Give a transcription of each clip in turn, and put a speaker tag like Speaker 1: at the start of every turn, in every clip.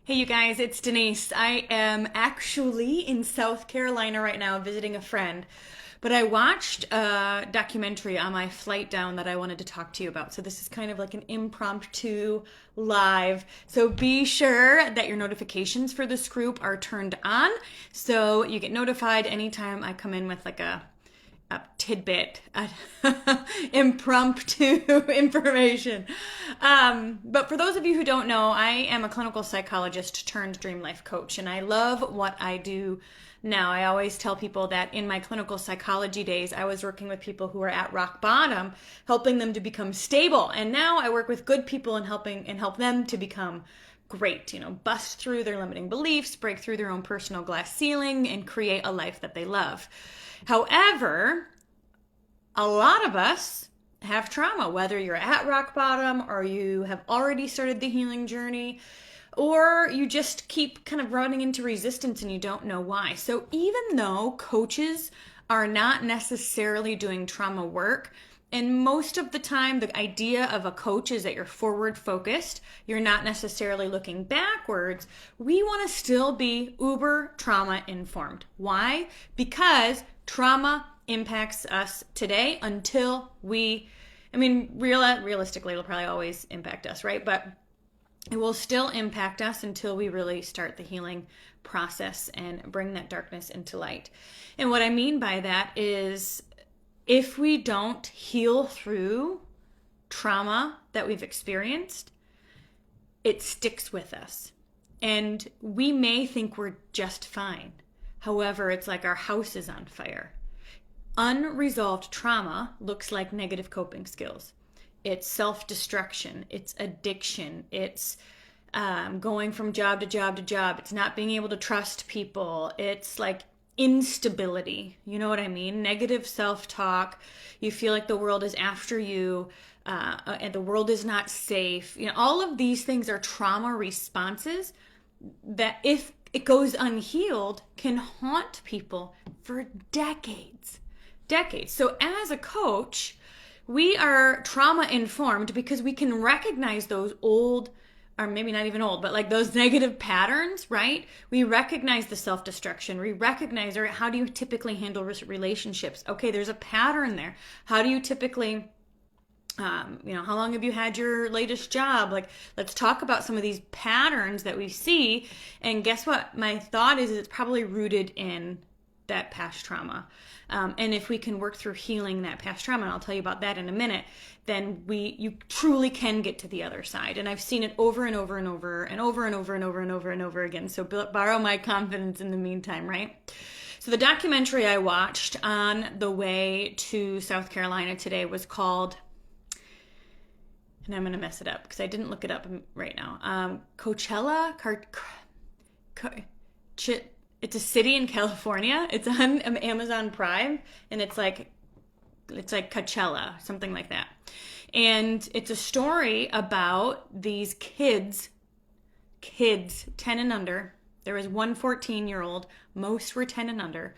Speaker 1: Hey, you guys, it's Denise. I am actually in South Carolina right now visiting a friend, but I watched a documentary on my flight down that I wanted to talk to you about. So, this is kind of like an impromptu live. So, be sure that your notifications for this group are turned on so you get notified anytime I come in with like a tidbit, impromptu information. But for those of you who don't know, I am a clinical psychologist turned dream life coach, and I love what I do now. I always tell people that in my clinical psychology days, I was working with people who are at rock bottom, helping them to become stable. And now I work with good people and help them to become great, bust through their limiting beliefs, break through their own personal glass ceiling, and create a life that they love. However, a lot of us have trauma, whether you're at rock bottom or you have already started the healing journey, or you just keep kind of running into resistance and you don't know why. So even though coaches are not necessarily doing trauma work, and most of the time, the idea of a coach is that you're forward focused. You're not necessarily looking backwards. We want to still be uber trauma informed. Why? Because trauma impacts us today until realistically, it'll probably always impact us, right? But it will still impact us until we really start the healing process and bring that darkness into light. And what I mean by that is, if we don't heal through trauma that we've experienced, it sticks with us. And we may think we're just fine. However, it's like our house is on fire. Unresolved trauma looks like negative coping skills. It's self-destruction. It's addiction. It's going from job to job to job. It's not being able to trust people. It's like instability. You know what I mean? Negative self-talk. You feel like the world is after you, and the world is not safe. All of these things are trauma responses that, if it goes unhealed, can haunt people for decades. So as a coach, we are trauma informed because we can recognize those old, or maybe not even old, but like those negative patterns, right? We recognize the self-destruction. We recognize, all right, how do you typically handle relationships? Okay, there's a pattern there. How do you typically, how long have you had your latest job? Like, let's talk about some of these patterns that we see. And guess what? My thought is it's probably rooted in that past trauma. And if we can work through healing that past trauma, and I'll tell you about that in a minute, then you truly can get to the other side. And I've seen it over and over and over and over and over and over and over and over again. So borrow my confidence in the meantime, right? So the documentary I watched on the way to South Carolina today was called, and I'm going to mess it up because I didn't look it up right now. Coachella, it's a city in California. It's on Amazon Prime, and it's like Coachella, something like that. And it's a story about these kids 10 and under. There was one 14-year-old, most were 10 and under,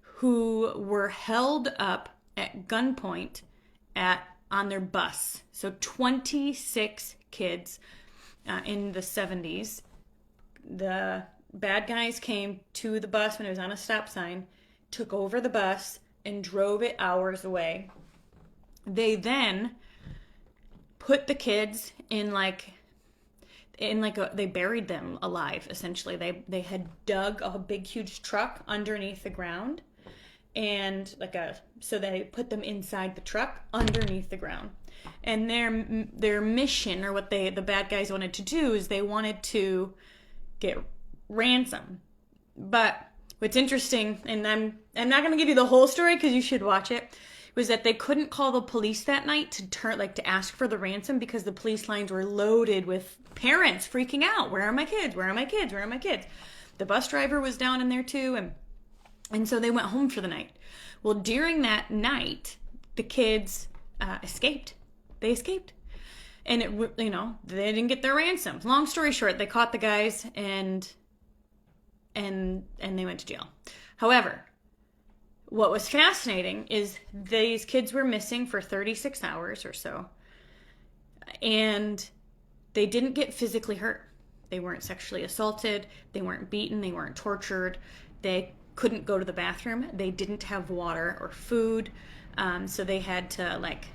Speaker 1: who were held up at gunpoint on their bus. So 26 kids in the 70s. The bad guys came to the bus when it was on a stop sign, took over the bus, and drove it hours away. They then put the kids they buried them alive, essentially. They had dug a big, huge truck underneath the ground, and so they put them inside the truck underneath the ground. And their mission, or what the bad guys wanted to do, is they wanted to get ransom. But what's interesting, and I'm not going to give you the whole story because you should watch it, was that they couldn't call the police that night to ask for the ransom because the police lines were loaded with parents freaking out. Where are my kids? Where are my kids? Where are my kids? The bus driver was down in there too, and so they went home for the night. Well, during that night, the kids escaped. They escaped. And they didn't get their ransom. Long story short, they caught the guys and they went to jail. However, what was fascinating is these kids were missing for 36 hours or so, and they didn't get physically hurt. They weren't sexually assaulted. They weren't beaten. They weren't tortured. They couldn't go to the bathroom. They didn't have water or food. So they had to like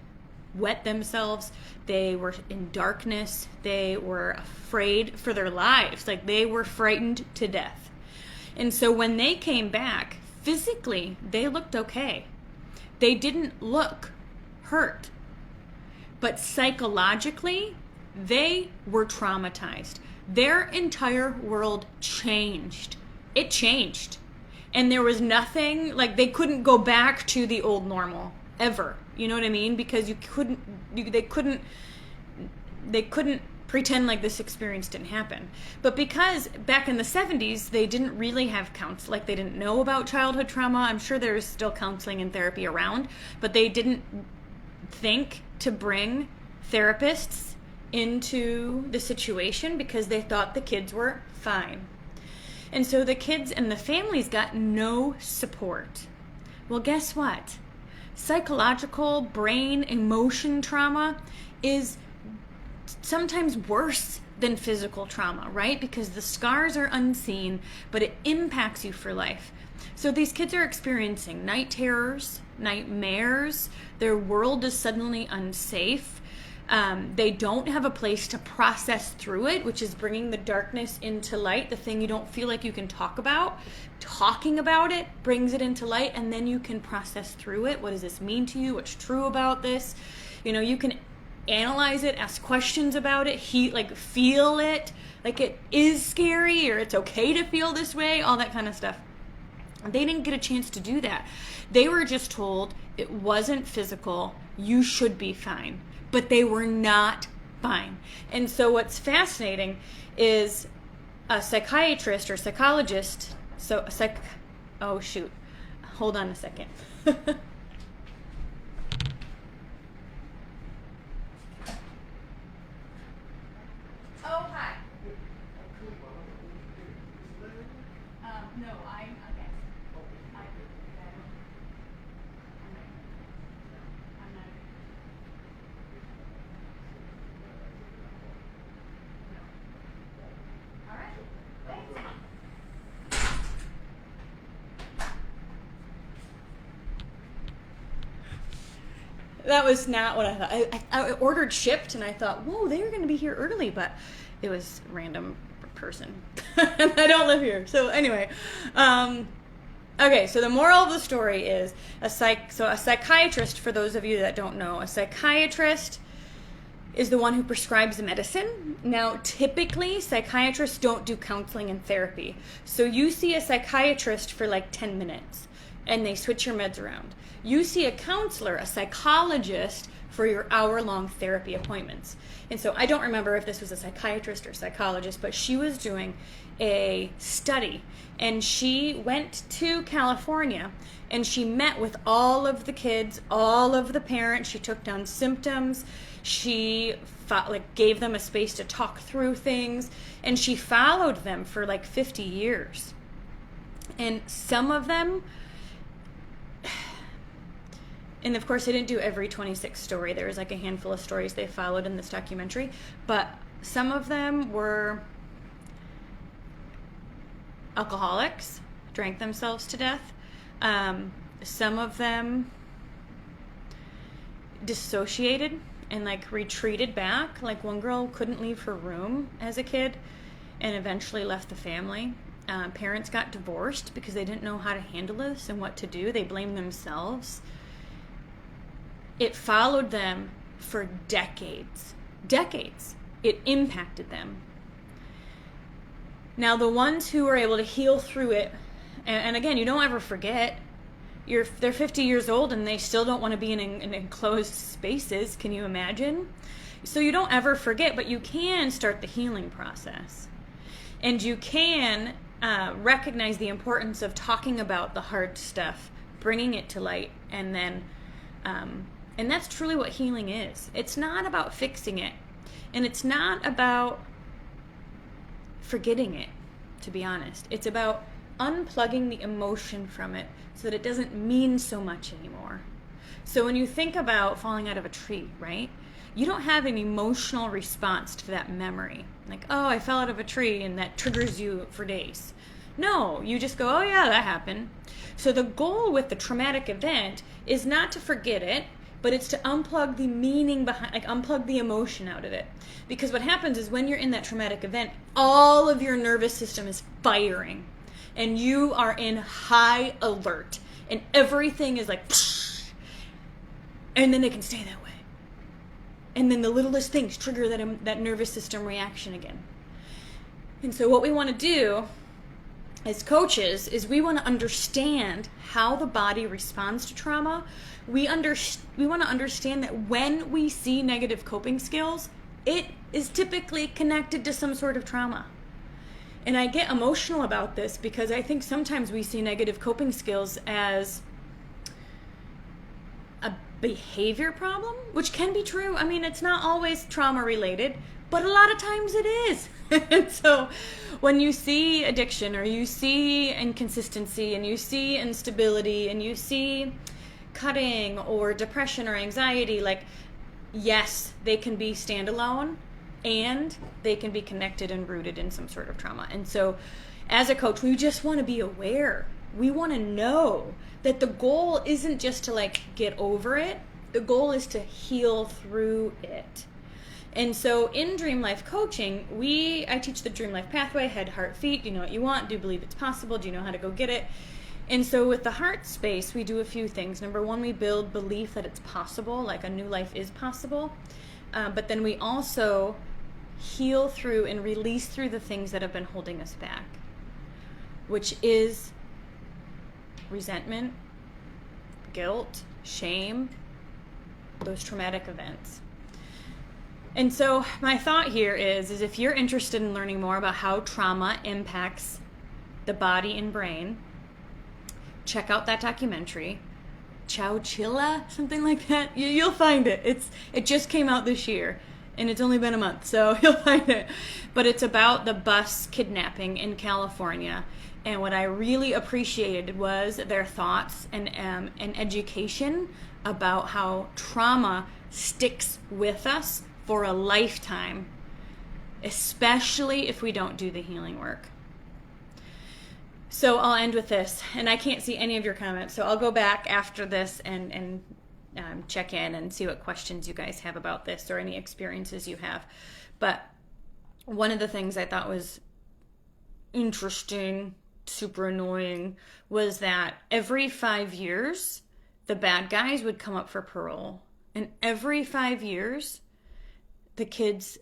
Speaker 1: wet themselves. They were in darkness. They were afraid for their lives. Like they were frightened to death. And so when they came back, physically, they looked okay. They didn't look hurt. But psychologically, they were traumatized. Their entire world changed. It changed. And there was nothing, like they couldn't go back to the old normal ever. You know what I mean? Because they couldn't pretend like this experience didn't happen. But because back in the 70s, they didn't really have counseling, like they didn't know about childhood trauma. I'm sure there's still counseling and therapy around, but they didn't think to bring therapists into the situation because they thought the kids were fine. And so the kids and the families got no support. Well, guess what? Psychological, brain, emotion trauma is sometimes worse than physical trauma, right? Because the scars are unseen, but it impacts you for life. So these kids are experiencing night terrors, nightmares. Their world is suddenly unsafe. They don't have a place to process through it, which is bringing the darkness into light, the thing you don't feel like you can talk about. Talking about it brings it into light, and then you can process through it. What does this mean to you? What's true about this? You can analyze it, ask questions about it, feel it, like it is scary or it's okay to feel this way, all that kind of stuff. They didn't get a chance to do that. They were just told it wasn't physical, you should be fine. But they were not fine. And so what's fascinating is a psychiatrist or psychologist, oh shoot, hold on a second. Oh, hi. No, I'm okay. I'm not. All right. Thanks. That was not what I thought. I ordered shipped, and I thought, whoa, they were going to be here early, but it was a random person. And I don't live here. So anyway, okay, so the moral of the story is a psychiatrist, for those of you that don't know, a psychiatrist is the one who prescribes the medicine. Now, typically, psychiatrists don't do counseling and therapy. So you see a psychiatrist for like 10 minutes, and they switch your meds around. You see a counselor, a psychologist, for your hour-long therapy appointments. And so I don't remember if this was a psychiatrist or psychologist, but she was doing a study, and she went to California, and she met with all of the kids, all of the parents. She took down symptoms. She gave them a space to talk through things, and she followed them for like 50 years. And some of them, and of course, they didn't do every 26 story. There was like a handful of stories they followed in this documentary. But some of them were alcoholics, drank themselves to death. Some of them dissociated and like retreated back. Like one girl couldn't leave her room as a kid and eventually left the family. Parents got divorced because they didn't know how to handle this and what to do. They blamed themselves. It followed them for decades. Decades. It impacted them. Now, the ones who were able to heal through it, and again, you don't ever forget, they're 50 years old and they still don't want to be in enclosed spaces. Can you imagine? So you don't ever forget, but you can start the healing process. And you can recognize the importance of talking about the hard stuff, bringing it to light, and then... and that's truly what healing is. It's not about fixing it. And it's not about forgetting it, to be honest. It's about unplugging the emotion from it so that it doesn't mean so much anymore. So when you think about falling out of a tree, right? you don't have an emotional response to that memory. Like, oh, I fell out of a tree, and that triggers you for days. No, you just go, oh yeah, that happened. So the goal with the traumatic event is not to forget it, but it's to unplug the meaning behind, like unplug the emotion out of it. Because what happens is when you're in that traumatic event, all of your nervous system is firing and you are in high alert and everything is like, and then they can stay that way. And then the littlest things trigger that nervous system reaction again. And so what we want to do as coaches is we want to understand how the body responds to trauma. We want to understand that when we see negative coping skills, it is typically connected to some sort of trauma. And I get emotional about this because I think sometimes we see negative coping skills as a behavior problem, which can be true. I mean, it's not always trauma related, but a lot of times it is. And so when you see addiction or you see inconsistency and you see instability and you see cutting or depression or anxiety, like, yes, they can be standalone and they can be connected and rooted in some sort of trauma. And so as a coach, we just want to be aware. We want to know that the goal isn't just to like get over it. The goal is to heal through it. And so in Dream Life Coaching, I teach the Dream Life Pathway, head, heart, feet. Do you know what you want? Do you believe it's possible? Do you know how to go get it? And so with the heart space, we do a few things. Number one, we build belief that it's possible, like a new life is possible. But then we also heal through and release through the things that have been holding us back, which is resentment, guilt, shame, those traumatic events. And so my thought here is if you're interested in learning more about how trauma impacts the body and brain, check out that documentary, Chowchilla, something like that. You'll find it. It just came out this year, and it's only been a month, so you'll find it. But it's about the bus kidnapping in California. And what I really appreciated was their thoughts and education about how trauma sticks with us for a lifetime, especially if we don't do the healing work. So I'll end with this, and I can't see any of your comments, so I'll go back after this and check in and see what questions you guys have about this or any experiences you have. But one of the things I thought was interesting, super annoying, was that every 5 years, the bad guys would come up for parole. And every 5 years, the kids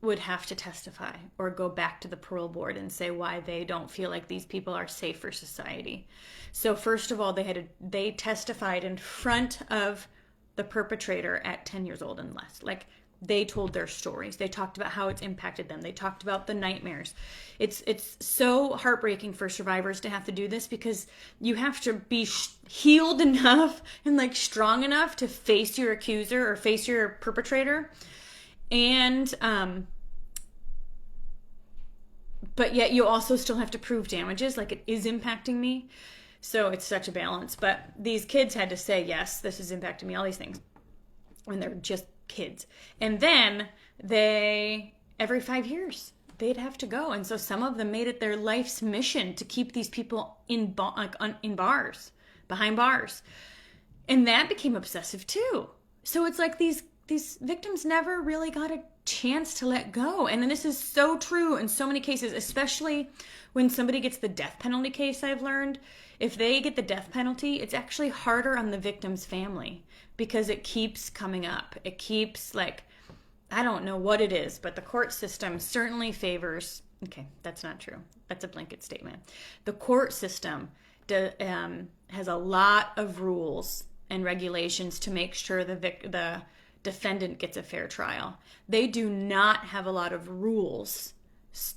Speaker 1: would have to testify or go back to the parole board and say why they don't feel like these people are safe for society. So first of all, they testified in front of the perpetrator at 10 years old and less. Like, they told their stories. They talked about how it's impacted them. They talked about the nightmares. It's so heartbreaking for survivors to have to do this because you have to be healed enough and like strong enough to face your accuser or face your perpetrator. And but yet you also still have to prove damages, like it is impacting me. So it's such a balance. But these kids had to say, yes, this is impacting me, all these things, when they're just kids. And then every 5 years, they'd have to go. And so some of them made it their life's mission to keep these people in bars, behind bars. And that became obsessive too. So it's like these victims never really got a chance to let go. And then this is so true in so many cases, especially when somebody gets the death penalty case. I've learned if they get the death penalty, it's actually harder on the victim's family because it keeps coming up. It keeps I don't know what it is, but the court system certainly favors, okay, that's not true. That's a blanket statement. The court system has a lot of rules and regulations to make sure the defendant gets a fair trial. They do not have a lot of rules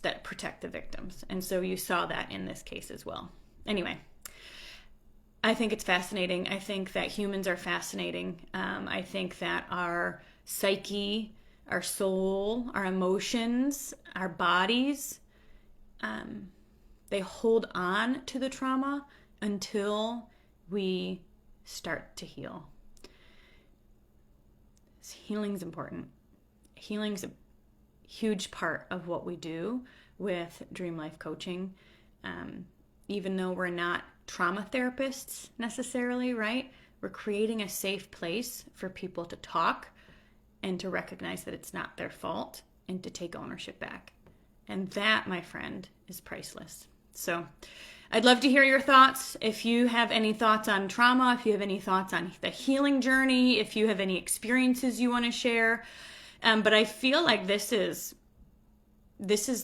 Speaker 1: that protect the victims. And so you saw that in this case as well. Anyway, I think it's fascinating. I think that humans are fascinating. I think that our psyche, our soul, our emotions, our bodies, they hold on to the trauma until we start to heal. Healing's important. Healing's a huge part of what we do with Dream Life Coaching. Even though we're not trauma therapists necessarily, right? We're creating a safe place for people to talk and to recognize that it's not their fault and to take ownership back. And that, my friend, is priceless. So I'd love to hear your thoughts. If you have any thoughts on trauma, if you have any thoughts on the healing journey, if you have any experiences you want to share. But I feel like this is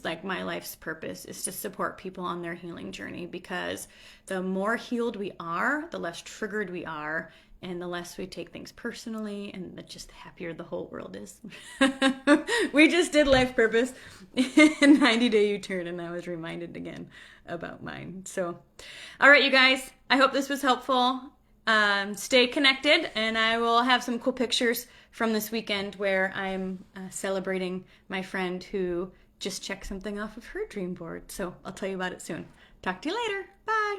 Speaker 1: like my life's purpose, is to support people on their healing journey, because the more healed we are, the less triggered we are, and the less we take things personally, and the just happier the whole world is. We just did life purpose in 90-Day U-Turn, and I was reminded again about mine. So, all right, you guys, I hope this was helpful. Stay connected, and I will have some cool pictures from this weekend where I'm celebrating my friend who just checked something off of her dream board. So I'll tell you about it soon. Talk to you later. Bye.